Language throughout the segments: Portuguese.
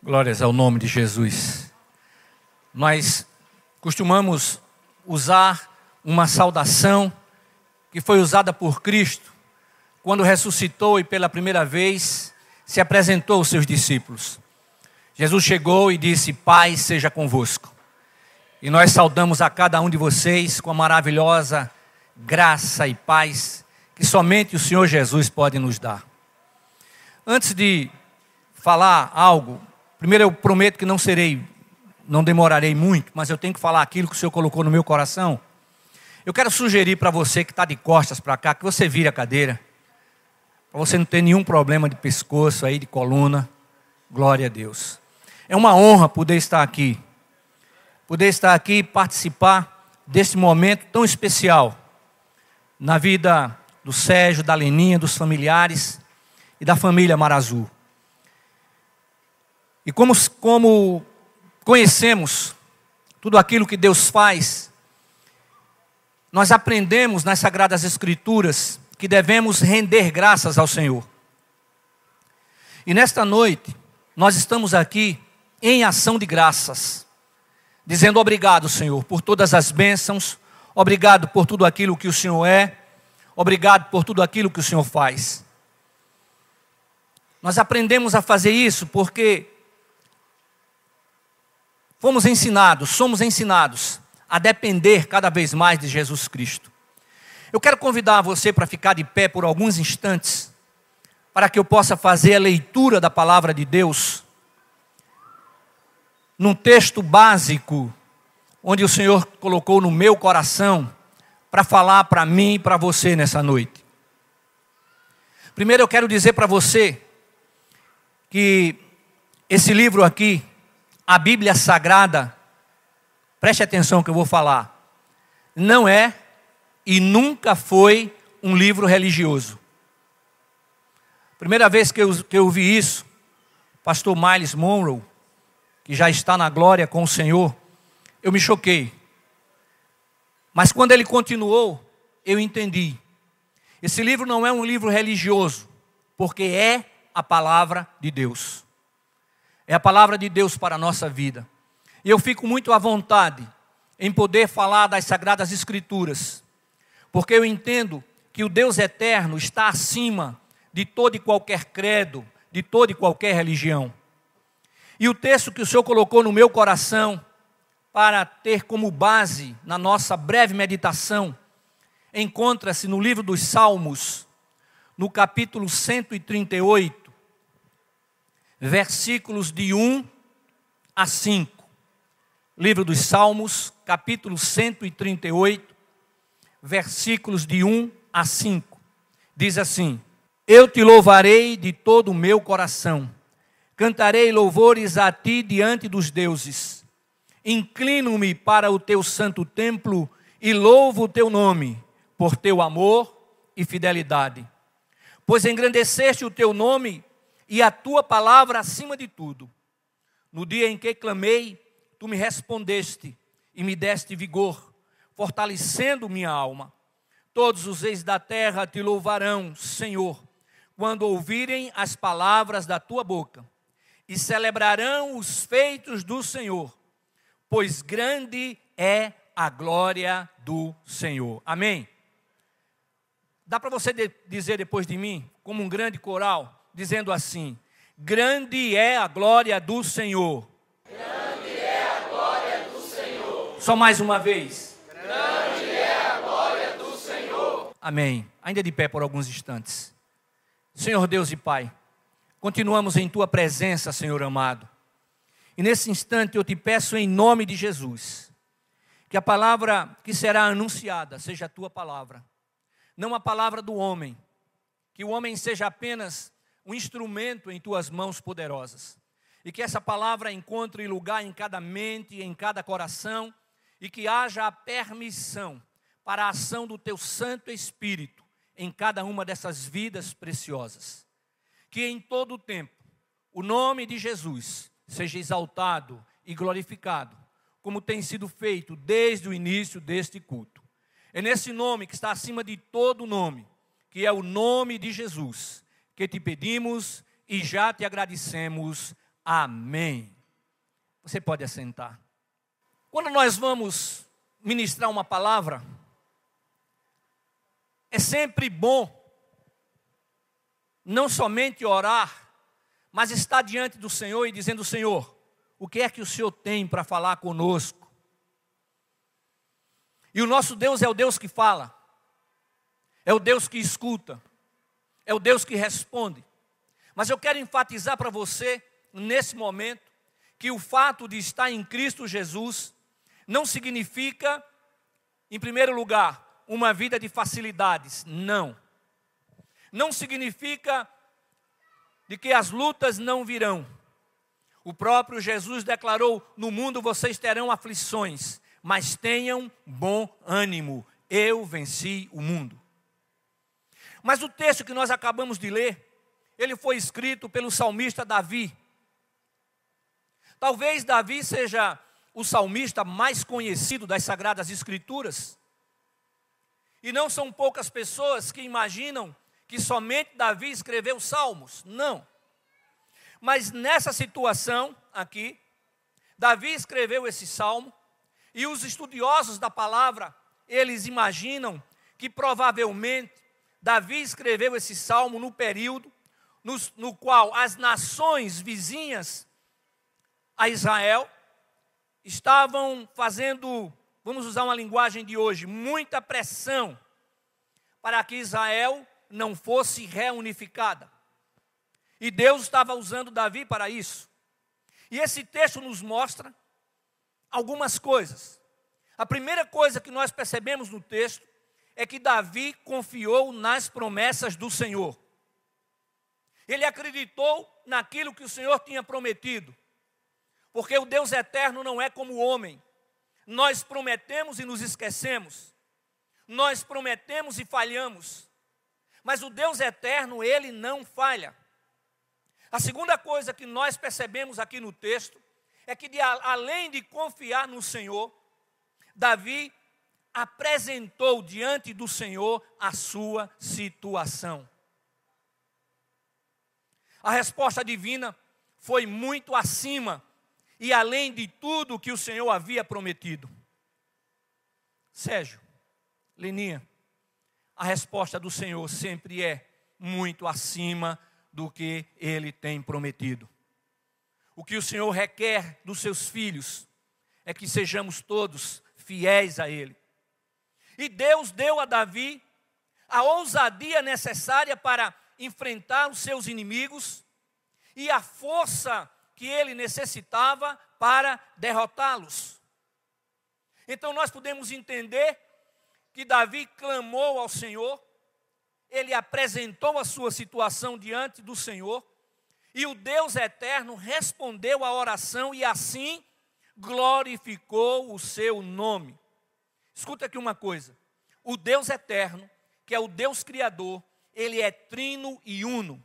Glórias ao nome de Jesus. Nós costumamos usar uma saudação que foi usada por Cristo quando ressuscitou e pela primeira vez se apresentou aos seus discípulos. Jesus chegou e disse: paz seja convosco. E nós saudamos a cada um de vocês com a maravilhosa graça e paz que somente o Senhor Jesus pode nos dar. Antes de falar algo, primeiro eu prometo que não demorarei muito, mas eu tenho que falar aquilo que o Senhor colocou no meu coração. Eu quero sugerir para você que está de costas para cá, que você vire a cadeira, para você não ter nenhum problema de pescoço aí, de coluna. Glória a Deus. É uma honra poder estar aqui e participar desse momento tão especial na vida do Sérgio, da Leninha, dos familiares e da família Marazul. E como conhecemos tudo aquilo que Deus faz, nós aprendemos nas Sagradas Escrituras que devemos render graças ao Senhor. E nesta noite, nós estamos aqui em ação de graças, dizendo obrigado, Senhor, por todas as bênçãos, obrigado por tudo aquilo que o Senhor é, obrigado por tudo aquilo que o Senhor faz. Nós aprendemos a fazer isso porque somos ensinados a depender cada vez mais de Jesus Cristo. Eu quero convidar você para ficar de pé por alguns instantes, para que eu possa fazer a leitura da palavra de Deus, num texto básico, onde o Senhor colocou no meu coração, para falar para mim e para você nessa noite. Primeiro eu quero dizer para você, que esse livro aqui, a Bíblia Sagrada, preste atenção que eu vou falar, não é e nunca foi um livro religioso. Primeira vez que eu vi isso, pastor Myles Monroe, que já está na glória com o Senhor, eu me choquei. Mas quando ele continuou, eu entendi. Esse livro não é um livro religioso, porque é a palavra de Deus. É a palavra de Deus para a nossa vida. E eu fico muito à vontade em poder falar das Sagradas Escrituras, porque eu entendo que o Deus eterno está acima de todo e qualquer credo, de toda e qualquer religião. E o texto que o Senhor colocou no meu coração, para ter como base na nossa breve meditação, encontra-se no livro dos Salmos, no capítulo 138, versículos de 1 a 5. Livro dos Salmos, capítulo 138, versículos de 1 a 5. Diz assim: eu te louvarei de todo o meu coração, cantarei louvores a ti diante dos deuses. Inclino-me para o teu santo templo e louvo o teu nome, por teu amor e fidelidade. Pois engrandeceste o teu nome e a tua palavra acima de tudo. No dia em que clamei, tu me respondeste e me deste vigor, fortalecendo minha alma. Todos os reis da terra te louvarão, Senhor, quando ouvirem as palavras da tua boca, e celebrarão os feitos do Senhor, pois grande é a glória do Senhor. Amém? Dá para você dizer depois de mim, como um grande coral, dizendo assim: grande é a glória do Senhor. Grande é a glória do Senhor. Só mais uma vez. Grande é a glória do Senhor. Amém. Ainda de pé por alguns instantes. Senhor Deus e Pai, continuamos em Tua presença, Senhor amado. E nesse instante eu te peço em nome de Jesus, que a palavra que será anunciada seja a Tua palavra, não a palavra do homem, que o homem seja apenas um instrumento em Tuas mãos poderosas, e que essa palavra encontre lugar em cada mente, em cada coração, e que haja a permissão para a ação do Teu Santo Espírito em cada uma dessas vidas preciosas. Que em todo o tempo o nome de Jesus seja exaltado e glorificado, como tem sido feito desde o início deste culto. É nesse nome que está acima de todo nome, que é o nome de Jesus, que te pedimos e já te agradecemos. Amém. Você pode assentar. Quando nós vamos ministrar uma palavra, é sempre bom não somente orar, mas estar diante do Senhor e dizendo: Senhor, o que é que o Senhor tem para falar conosco? E o nosso Deus é o Deus que fala, é o Deus que escuta, é o Deus que responde. Mas eu quero enfatizar para você, nesse momento, que o fato de estar em Cristo Jesus não significa, em primeiro lugar, uma vida de facilidades. Não. Não significa de que as lutas não virão. O próprio Jesus declarou: no mundo vocês terão aflições, mas tenham bom ânimo, eu venci o mundo. Mas o texto que nós acabamos de ler, ele foi escrito pelo salmista Davi. Talvez Davi seja o salmista mais conhecido das Sagradas Escrituras. E não são poucas pessoas que imaginam que somente Davi escreveu salmos. Não. Mas nessa situação aqui, Davi escreveu esse salmo, e os estudiosos da palavra, eles imaginam que provavelmente Davi escreveu esse salmo no período no qual as nações vizinhas a Israel estavam fazendo, vamos usar uma linguagem de hoje, muita pressão para que Israel não fosse reunificada. E Deus estava usando Davi para isso. E esse texto nos mostra algumas coisas. A primeira coisa que nós percebemos no texto é que Davi confiou nas promessas do Senhor. Ele acreditou naquilo que o Senhor tinha prometido. Porque o Deus eterno não é como o homem. Nós prometemos e nos esquecemos. Nós prometemos e falhamos. Mas o Deus eterno, Ele não falha. A segunda coisa que nós percebemos aqui no texto é que, além de confiar no Senhor, Davi apresentou diante do Senhor a sua situação. A resposta divina foi muito acima e além de tudo que o Senhor havia prometido. Sérgio, Leninha, a resposta do Senhor sempre é muito acima do que Ele tem prometido. O que o Senhor requer dos seus filhos é que sejamos todos fiéis a Ele. E Deus deu a Davi a ousadia necessária para enfrentar os seus inimigos e a força que ele necessitava para derrotá-los. Então nós podemos entender que Davi clamou ao Senhor, ele apresentou a sua situação diante do Senhor, e o Deus eterno respondeu à oração e assim glorificou o seu nome. Escuta aqui uma coisa, o Deus eterno, que é o Deus criador, ele é trino e uno.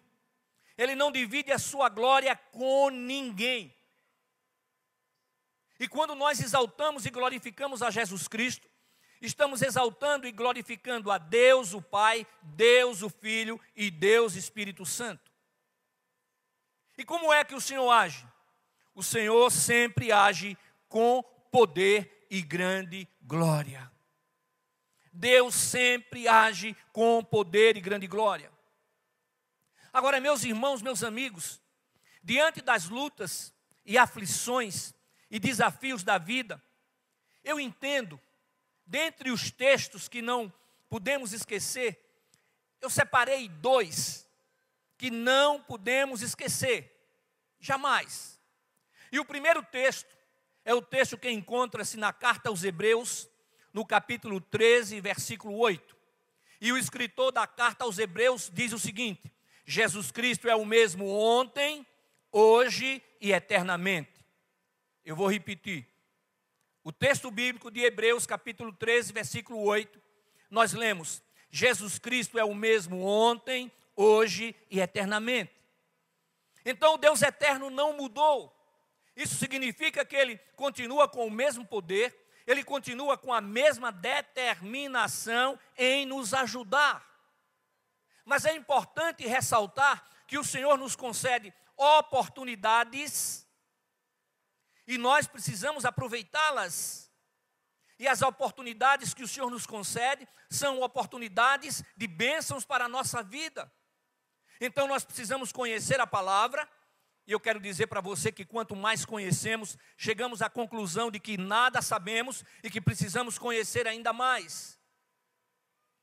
Ele não divide a sua glória com ninguém. E quando nós exaltamos e glorificamos a Jesus Cristo, estamos exaltando e glorificando a Deus o Pai, Deus o Filho e Deus Espírito Santo. E como é que o Senhor age? O Senhor sempre age com poder e grande glória. Deus sempre age com poder e grande glória. Agora, meus irmãos, meus amigos, diante das lutas e aflições e desafios da vida, eu entendo, dentre os textos que não podemos esquecer, eu separei 2 que não podemos esquecer, jamais. E o primeiro texto é o texto que encontra-se na carta aos Hebreus, no capítulo 13, versículo 8. E o escritor da carta aos Hebreus diz o seguinte: Jesus Cristo é o mesmo ontem, hoje e eternamente. Eu vou repetir. O texto bíblico de Hebreus, capítulo 13, versículo 8, nós lemos: Jesus Cristo é o mesmo ontem, hoje e eternamente. Então o Deus eterno não mudou. Isso significa que Ele continua com o mesmo poder, Ele continua com a mesma determinação em nos ajudar. Mas é importante ressaltar que o Senhor nos concede oportunidades e nós precisamos aproveitá-las. E as oportunidades que o Senhor nos concede são oportunidades de bênçãos para a nossa vida. Então nós precisamos conhecer a palavra, e eu quero dizer para você que quanto mais conhecemos, chegamos à conclusão de que nada sabemos e que precisamos conhecer ainda mais.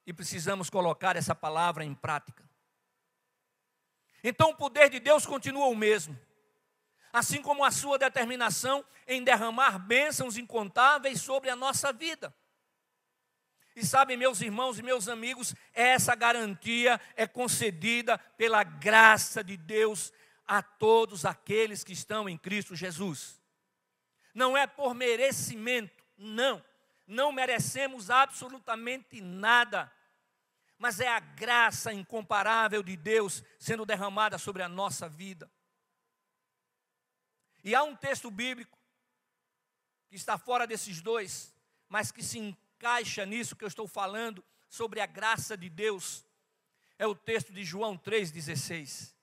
E precisamos colocar essa palavra em prática. Então o poder de Deus continua o mesmo, assim como a sua determinação em derramar bênçãos incontáveis sobre a nossa vida. E sabem, meus irmãos e meus amigos, essa garantia é concedida pela graça de Deus a todos aqueles que estão em Cristo Jesus. Não é por merecimento, não merecemos absolutamente nada, mas é a graça incomparável de Deus sendo derramada sobre a nossa vida. E há um texto bíblico que está fora desses dois, mas que se encaixa nisso que eu estou falando, sobre a graça de Deus. É o texto de João 3,16,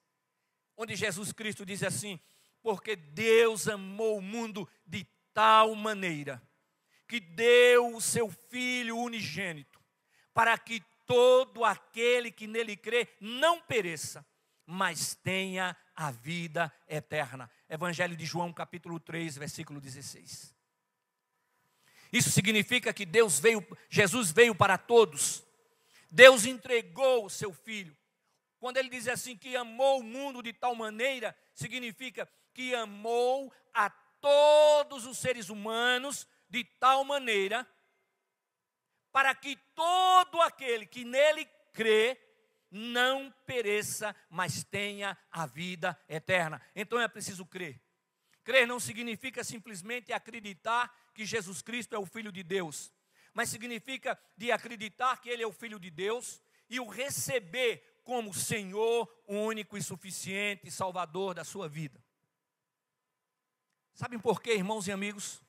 onde Jesus Cristo diz assim: porque Deus amou o mundo de tal maneira, que deu o seu Filho unigênito, para que todo aquele que nele crê não pereça, mas tenha a vida eterna. Evangelho de João, capítulo 3, versículo 16. Isso significa que Jesus veio para todos. Deus entregou o seu Filho. Quando ele diz assim que amou o mundo de tal maneira, significa que amou a todos os seres humanos de tal maneira, para que todo aquele que nele crê não pereça, mas tenha a vida eterna. Então é preciso crer. Crer não significa simplesmente acreditar que Jesus Cristo é o Filho de Deus, mas significa de acreditar que Ele é o Filho de Deus e o receber como Senhor único e suficiente, Salvador da sua vida. Sabem por quê, irmãos e amigos?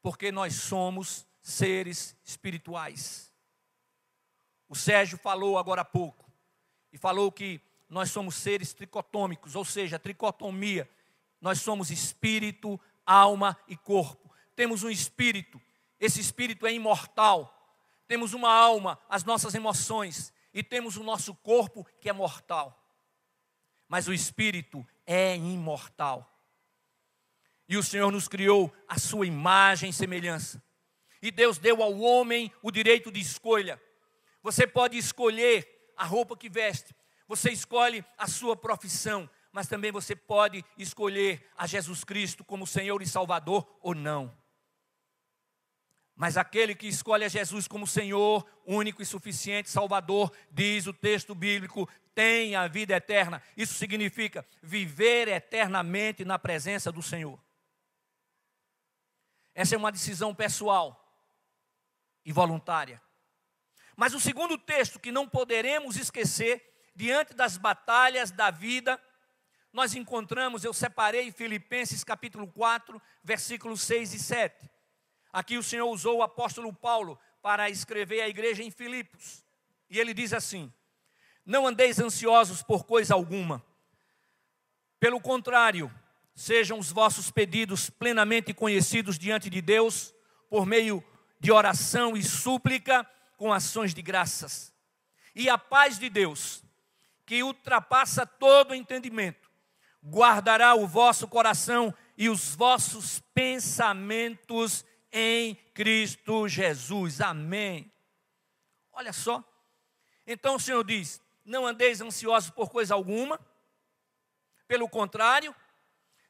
Porque nós somos seres espirituais. O Sérgio falou agora há pouco, e falou que nós somos seres tricotômicos, ou seja, tricotomia. Nós somos espírito, alma e corpo. Temos um espírito, esse espírito é imortal. Temos uma alma, as nossas emoções, e temos o nosso corpo que é mortal. Mas o espírito é imortal. E o Senhor nos criou à sua imagem e semelhança. E Deus deu ao homem o direito de escolha. Você pode escolher a roupa que veste, você escolhe a sua profissão, mas também você pode escolher a Jesus Cristo como Senhor e Salvador ou não. Mas aquele que escolhe a Jesus como Senhor, único e suficiente Salvador, diz o texto bíblico, tem a vida eterna. Isso significa viver eternamente na presença do Senhor. Essa é uma decisão pessoal e voluntária. Mas o segundo texto que não poderemos esquecer, diante das batalhas da vida, nós encontramos, eu separei Filipenses capítulo 4, versículos 6 e 7. Aqui o Senhor usou o apóstolo Paulo para escrever à igreja em Filipos. E ele diz assim: não andeis ansiosos por coisa alguma. Pelo contrário, sejam os vossos pedidos plenamente conhecidos diante de Deus, por meio de oração e súplica, com ações de graças. E a paz de Deus, que ultrapassa todo entendimento, guardará o vosso coração e os vossos pensamentos em Cristo Jesus. Amém. Olha só. Então o Senhor diz: não andeis ansiosos por coisa alguma. Pelo contrário,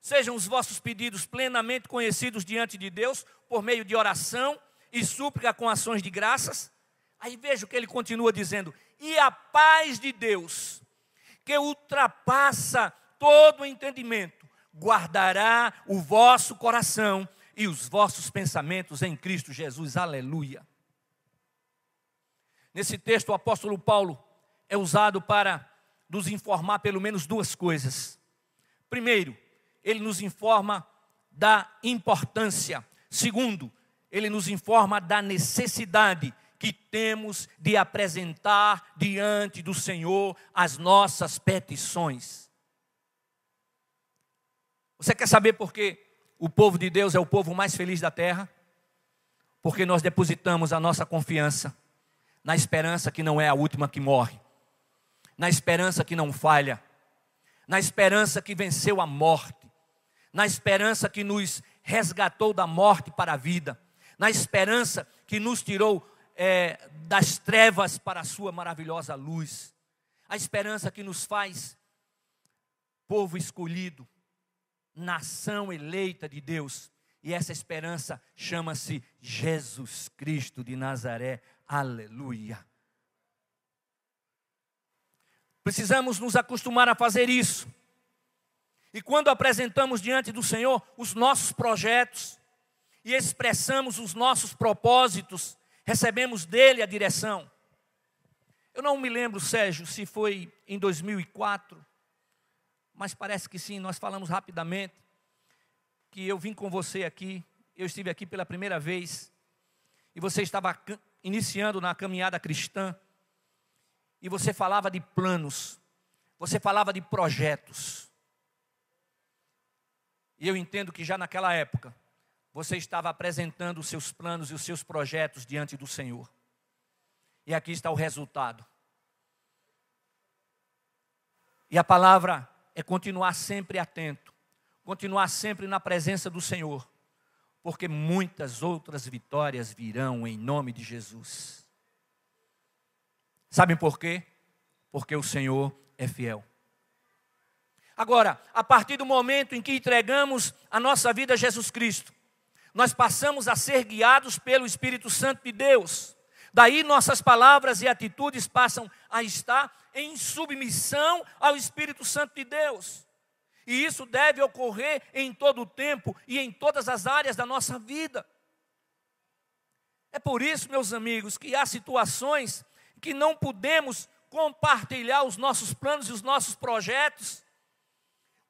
sejam os vossos pedidos plenamente conhecidos diante de Deus, por meio de oração e súplica com ações de graças. Aí veja o que ele continua dizendo: e a paz de Deus, que ultrapassa todo o entendimento, guardará o vosso coração e os vossos pensamentos em Cristo Jesus. Aleluia. Nesse texto o apóstolo Paulo é usado para nos informar pelo menos duas coisas. Primeiro, ele nos informa da importância. Segundo, ele nos informa da necessidade que temos de apresentar diante do Senhor as nossas petições. Você quer saber por que o povo de Deus é o povo mais feliz da terra? Porque nós depositamos a nossa confiança na esperança que não é a última que morre, na esperança que não falha, na esperança que venceu a morte, na esperança que nos resgatou da morte para a vida, na esperança que nos tirou das trevas para a sua maravilhosa luz, a esperança que nos faz povo escolhido, nação eleita de Deus. E essa esperança chama-se Jesus Cristo de Nazaré. Aleluia. Precisamos nos acostumar a fazer isso. E quando apresentamos diante do Senhor os nossos projetos e expressamos os nossos propósitos, recebemos dele a direção. Eu não me lembro, Sérgio, se foi em 2004, mas parece que sim. Nós falamos rapidamente que eu vim com você aqui, eu estive aqui pela primeira vez, e você estava iniciando na caminhada cristã, e você falava de planos, você falava de projetos. E eu entendo que já naquela época, você estava apresentando os seus planos e os seus projetos diante do Senhor. E aqui está o resultado. E a palavra é continuar sempre atento, continuar sempre na presença do Senhor, porque muitas outras vitórias virão em nome de Jesus. Sabem por quê? Porque o Senhor é fiel. Agora, a partir do momento em que entregamos a nossa vida a Jesus Cristo, nós passamos a ser guiados pelo Espírito Santo de Deus. Daí nossas palavras e atitudes passam a estar em submissão ao Espírito Santo de Deus. E isso deve ocorrer em todo o tempo e em todas as áreas da nossa vida. É por isso, meus amigos, que há situações que não podemos compartilhar os nossos planos e os nossos projetos,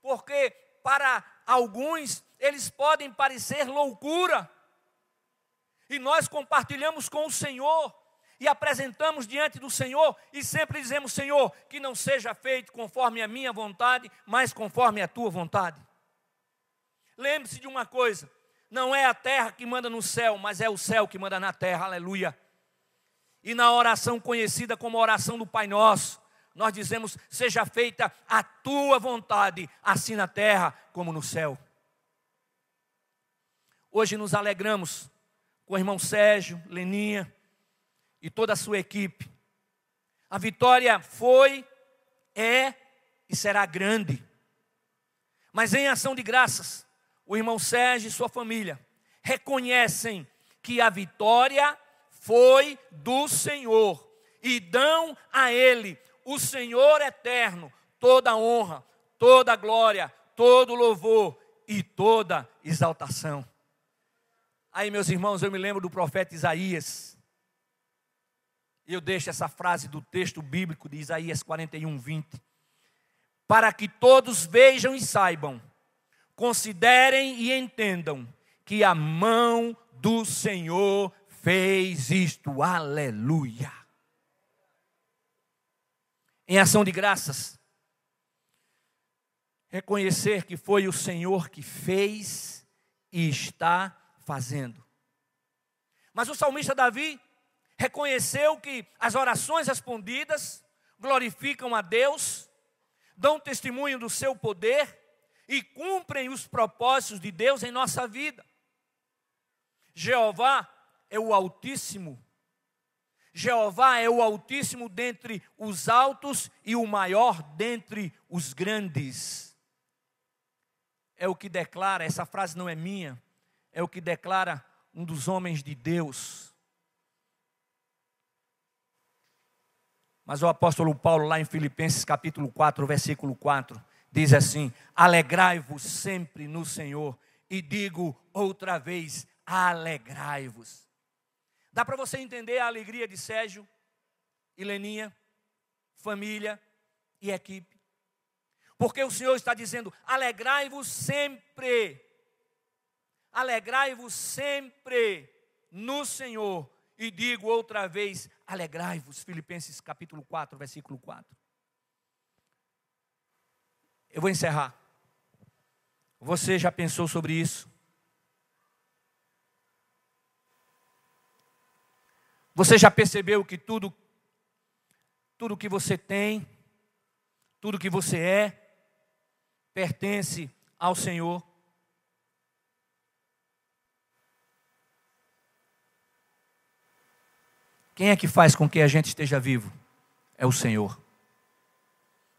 porque para alguns eles podem parecer loucura. E nós compartilhamos com o Senhor e apresentamos diante do Senhor e sempre dizemos: Senhor, que não seja feito conforme a minha vontade, mas conforme a tua vontade. Lembre-se de uma coisa: não é a terra que manda no céu, mas é o céu que manda na terra. Aleluia. E na oração conhecida como a oração do Pai Nosso, nós dizemos: seja feita a tua vontade, assim na terra como no céu. Hoje nos alegramos com o irmão Sérgio, Leninha e toda a sua equipe. A vitória foi, é e será grande. Mas em ação de graças, o irmão Sérgio e sua família reconhecem que a vitória foi do Senhor e dão a Ele, o Senhor eterno, toda a honra, toda a glória, todo o louvor e toda exaltação. Aí, meus irmãos, eu me lembro do profeta Isaías. Eu deixo essa frase do texto bíblico de Isaías 41:20. Para que todos vejam e saibam, considerem e entendam que a mão do Senhor fez isto. Aleluia. Em ação de graças, reconhecer que foi o Senhor que fez e está fazendo. Mas o salmista Davi reconheceu que as orações respondidas glorificam a Deus, dão testemunho do seu poder e cumprem os propósitos de Deus em nossa vida. Jeová é o Altíssimo. Jeová é o Altíssimo dentre os altos e o maior dentre os grandes. É o que declara, essa frase não é minha, é o que declara um dos homens de Deus. Mas o apóstolo Paulo, lá em Filipenses capítulo 4, versículo 4, diz assim: alegrai-vos sempre no Senhor, e digo outra vez, alegrai-vos. Dá para você entender a alegria de Sérgio e Leninha, família e equipe? Porque o Senhor está dizendo: alegrai-vos sempre. Alegrai-vos sempre no Senhor. E digo outra vez, alegrai-vos. Filipenses capítulo 4, versículo 4. Eu vou encerrar. Você já pensou sobre isso? Você já percebeu que tudo que você tem, tudo que você é, pertence ao Senhor? Quem é que faz com que a gente esteja vivo? É o Senhor.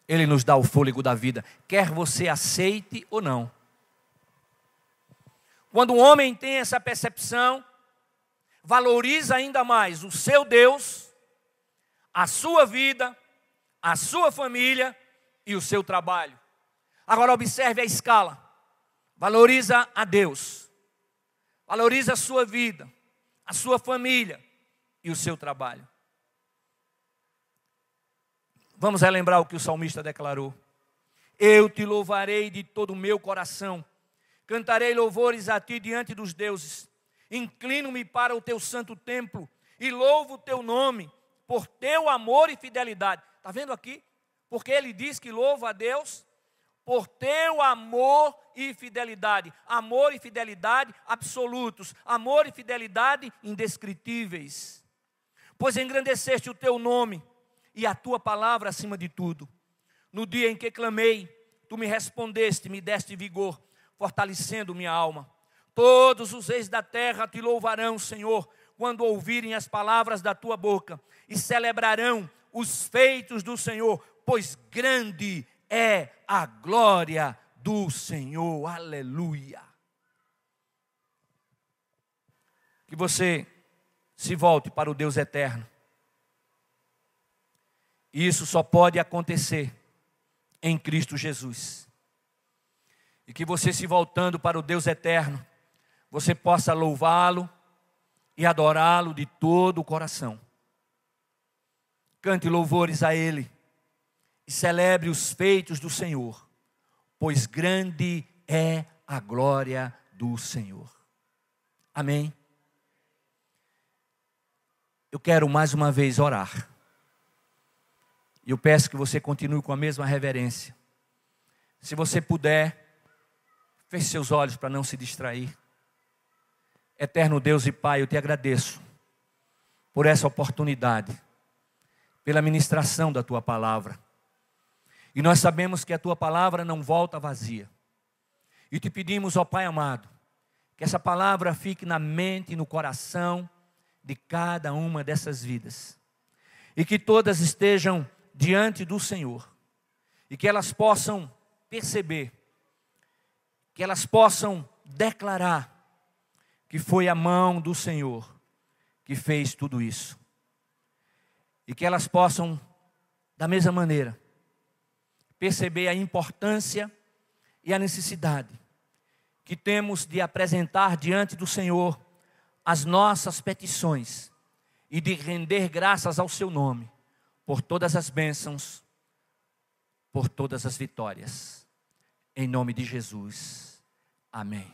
Ele nos dá o fôlego da vida, quer você aceite ou não. Quando um homem tem essa percepção, valoriza ainda mais o seu Deus, a sua vida, a sua família e o seu trabalho. Agora observe a escala. Valoriza a Deus, valoriza a sua vida, a sua família e o seu trabalho. Vamos relembrar o que o salmista declarou. Eu te louvarei de todo o meu coração, cantarei louvores a ti diante dos deuses, inclino-me para o teu santo templo e louvo o teu nome por teu amor e fidelidade. Está vendo aqui? Porque ele diz que louva a Deus por teu amor e fidelidade. Amor e fidelidade absolutos, amor e fidelidade indescritíveis. Pois engrandeceste o teu nome e a tua palavra acima de tudo. No dia em que clamei, tu me respondeste, me deste vigor, fortalecendo minha alma. Todos os reis da terra te louvarão, Senhor, quando ouvirem as palavras da tua boca, e celebrarão os feitos do Senhor, pois grande é a glória do Senhor. Aleluia. Que você se volte para o Deus eterno. E isso só pode acontecer em Cristo Jesus. E que você, se voltando para o Deus eterno, você possa louvá-lo e adorá-lo de todo o coração. Cante louvores a Ele e celebre os feitos do Senhor, pois grande é a glória do Senhor. Amém? Eu quero mais uma vez orar. E eu peço que você continue com a mesma reverência. Se você puder, feche seus olhos para não se distrair. Eterno Deus e Pai, eu te agradeço por essa oportunidade, pela ministração da tua palavra. E nós sabemos que a tua palavra não volta vazia. E te pedimos, ó Pai amado, que essa palavra fique na mente e no coração de cada uma dessas vidas. E que todas estejam diante do Senhor, e que elas possam perceber, que elas possam declarar que foi a mão do Senhor que fez tudo isso, e que elas possam, da mesma maneira, perceber a importância e a necessidade que temos de apresentar diante do Senhor as nossas petições e de render graças ao seu nome por todas as bênçãos, por todas as vitórias. Em nome de Jesus. Amém.